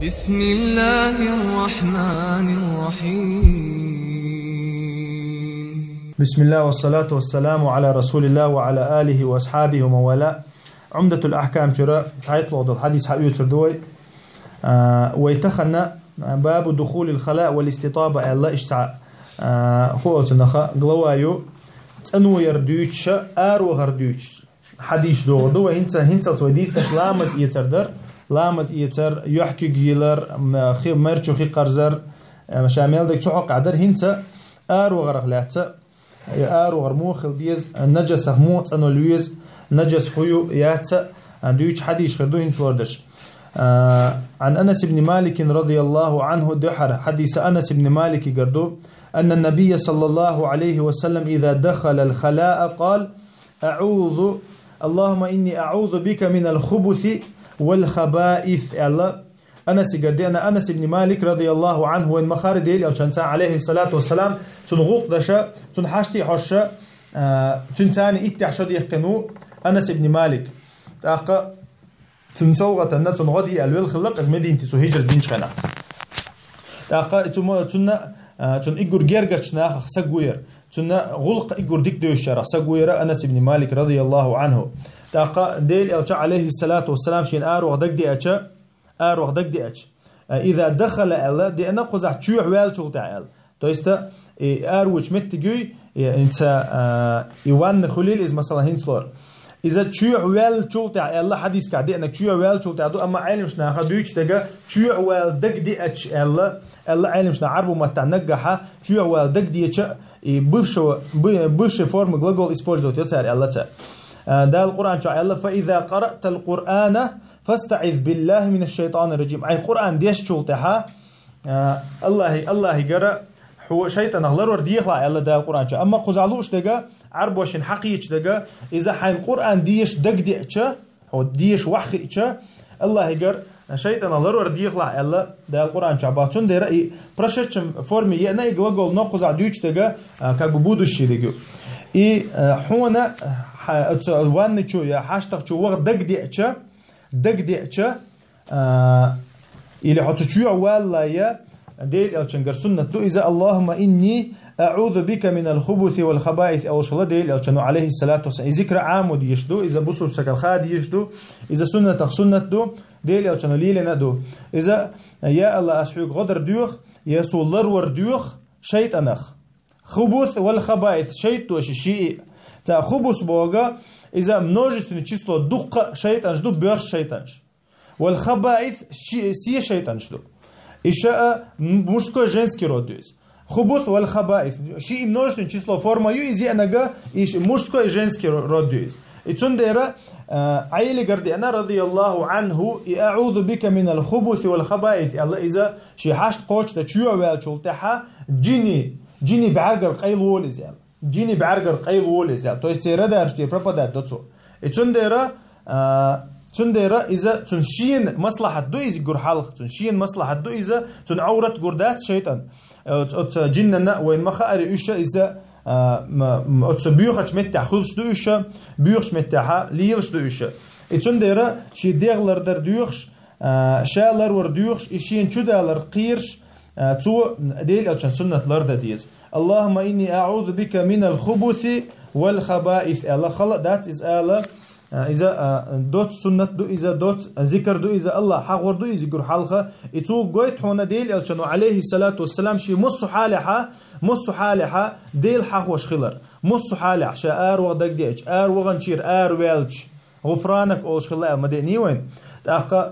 بسم الله الرحمن الرحيم. بسم الله والصلاة والسلام على رسول الله وعلى آله وأصحابه ومن والاه. عمدة الأحكام شراء تايتل الحديث حقيقة تردوي ويتخنى باب دخول الخلاء والاستطابة الله اشتع هو تنخا غلوايو تنو يردوش آرو غردوش حديث دو هنتا توديس لامز يتردر لامز يتر يحكي جيلر خي مرچو خي قرزر شامل دك تحق عدر هنتا آرو غرغلاتا آرو غرموخ البيز نجس موت انو لويز نجس خيو ياتا دوش حديث خردو هنت وردش عن أنس بن مالك رضي الله عنه دحر حديث أنس بن مالك قردو أن النبي صلى الله عليه وسلم إذا دخل الخلاء قال اللهم إني أعوذ بك من الخبث والخبائث. الله أنس قردي أنا أنس بن مالك رضي الله عنه وإن مخار ديل يلشنسا عليه الصلاة والسلام تنغوق دشا تنحشتي حشا تنتاني اتعشد يقنو أنس بن مالك تاقا تنسوغة أن تنغدي الويل خلق از مدينة سوهيج الدين شخنا تاقا تن إيقور جيرجر شناخ سقوير تن غلق إيقور ديك دوشار سقوير أنس بن مالك رضي الله عنه تاقا ديل يلشا عليه الصلاة والسلام شين آروغ دك دي أتشا آروغ دك دي أتش إذا دخل الله دي أنا قزع تشوح ويل شغل تويستا آروش متجوي انت إيوان خليل إز مثلا هنسلور إذا تشوح ويل شغل الله حديث كعدي أنك تشوح ويل شغل أما علم شنا خدوش تجا تشوح ويل دك دي أتش الله علم شنا عربو ما تنجحها تشوح ويل دك دي أتش بوش فورم جلوجل إسبورزوت يصير الله تا ده القرآن شاء الله فإذا قرأت القرآن فاستعذ بالله من الشيطان الرجيم. أي قرآن ديش شولتها الله يقرأ هو شيطان غلر ورديخلا الله ده القرآن شاء أما قزعلوش دقا عربوشن حقيقش دقا إذا حين القرآن ديش دق ديش هو ديش وحيش الله يقرأ شيطان غلر ورديخلا الله ده القرآن شاء باتون ده رأي برشتشم فورمي يأنا يقلقل نقزع ديش دقا كبودوشي دقو حونا وان شو يا حاشتك شو وقت دق ديتشا إلى حتى شو ولا يا ديل الشنجر سنة دو إذا اللهم إني أعوذ بك من الخبث والخبائث أو شلا ديل الشنو عليه الصلاة والسلام ذكر عام وديشدو إذا بصوا شكل خاد يشدو إذا سنة دو ديل الشنو ليلنا دو إذا يا الله أسحوك غدر ديوخ يا سولر ورديوخ شيطانخ خبث والخبائث شيطوش شيء تا خبث بوغا إذا множественное число دق شيطان жду бёрш шайтанш. والخبائث سي шайтан жду. Еще мужской женский род есть. Хубус والخبائث شيء множественное число форма ю изи анага и мужской и женский род есть. И цундера عيلي قردي أنا رضي الله عنه أعوذ بك من الخبث والخبائث. الله إذا شي حاشت قوش تشيع والشلتها جيني بعرقر قيل وولز يعني. جيني بعرقر قيل وولز يعني. تو يستيرا دارشتي برابادار دوتسو. تنديرا إذا تنشين مصلحة دو إذا جور حلق تنشين مصلحة دو إذا تنعورت جردات شيطان. جننا وين ما خارج إيش إذا بيوخش متى خلص دو إيش بيوخش متى ليلش دو إيش. تنديرا شي ديغلر در دوخش شالر ور دوخش إشين شو دالر قيرش تو ديل أشان سنة لرد ديز. اللهم إني أعوذ بك من الخبث والخبائث. الله خلق that is الله إذا دوت سنة دو إذا دوت ذكر دو إذا الله حغور دو إذا يقول حلقة إتو قويت هنا ديل أشانو عليه الصلاة والسلام شيء مص حالحة ديل حغوش خلر مص حالح شآر وغدق ديش آر وغنشير آر ويلش غفرانك أوش خلق مديني وين تأخذ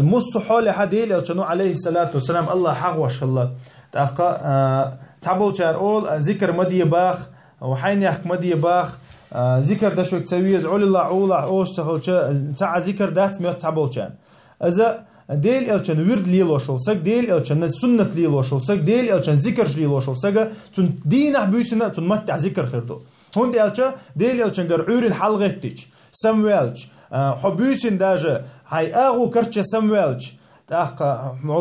مص حالحة ديل أشانو عليه الصلاة والسلام الله حغوش خلر تأخذ تعبول شار أول ذكر مدي باخ وحين يحك مدي باخ ذكر دشوك تسويز عول الله عولا أوش تخل تاع ذكر دات ميت تعبول شان إذا ديل إلشان ورد ليلوشل سك ديل إلشان سنة ليلوشل سك ديل إلشان ذكر ليلوشل سك تون دين حبيسنا تون متع ذكر خيردو هون ديل إلشان قرعورين حلقتش سمويلش حبيسن داجة هاي أغو كرتش سمويلش تأخذ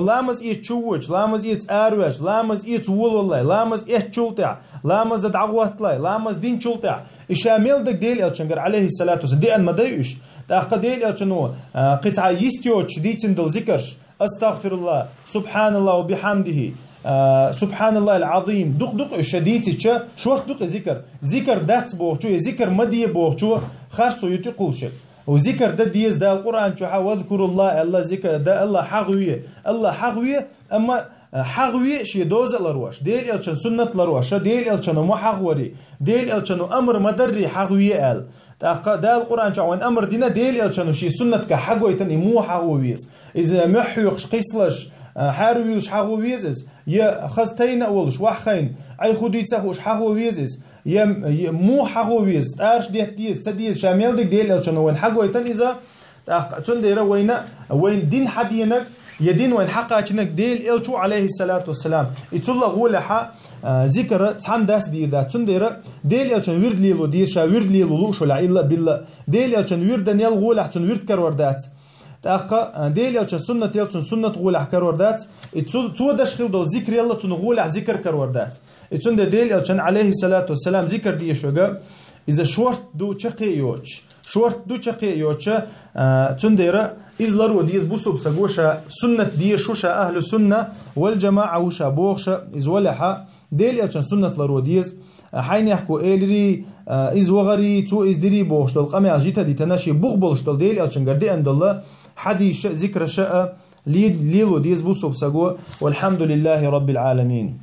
لامز تشوج لامز أروج لامز ولله لامز تشولتع لامز دعوات لا لامز دين شولتع إشامل دك ديل إلشان عليه الصلاة والسلام دي أن ما دايش تأخذ ديل إلشانو قطعة يستيوش ديتن دل ذكرش أستغفر الله سبحان الله وبحمده سبحان الله العظيم دق شديتش شو دق ذكر دات بوخشو ذكر مدي بوخشو خرصو يتقولش وذكر ده ديز ده القرآن شو واذكر الله الله ذكر ده الله حغوية أما حغوي شي دوز لروش ديل الچن سنت لروش ديل الچن مو حغوري ديل الچن امر مدري حغوي ال ده القرآن شو وان امر دينا ديل الچن شي سنت كحغويتن مو حغويس اذا محيوخ قيسلش حارويش حغويز يا خستين اولش وحخين اي خديتسخوش حغويز يا مو حغويز ارش ديس سديس شامل ديل الچن وان حغويتن اذا تندير وين دين حدينك يدين وين حقا چنك ديل إلشو عليه الصلاة والسلام إتولا غولحا ذكر تحن داس دير دا تندير ديل إلشن ورد ليلو دير شا ورد ليلو لوشو لا إلا بالله ديل إلشن ورد نيل غولح تن ورد كروردات تأقا ديل إلشن سنة إلشن سنة غولح كروردات إتو دشخل دو ذكر يلا تن غولح ذكر كروردات إتوند ديل إلشن عليه الصلاة والسلام ذكر دي شوغا إذا شورت دو چقي يوچ شورت دو چقي يوچ تندير إزلر وديز بوسوب سجوشا سنة دي شوشا أهل السنة والجماعة وشا بوخشا إز ولحا ديل يلشان سنة لروديز حين يحكو إلري إز وغري تو إز دري بوخشتل قامي عجيتا دي تناشي بغبلشتل ديل يلشان قردي عند الله حدي ذكر شاء ليلو ديز بوسوب سجو والحمد لله رب العالمين.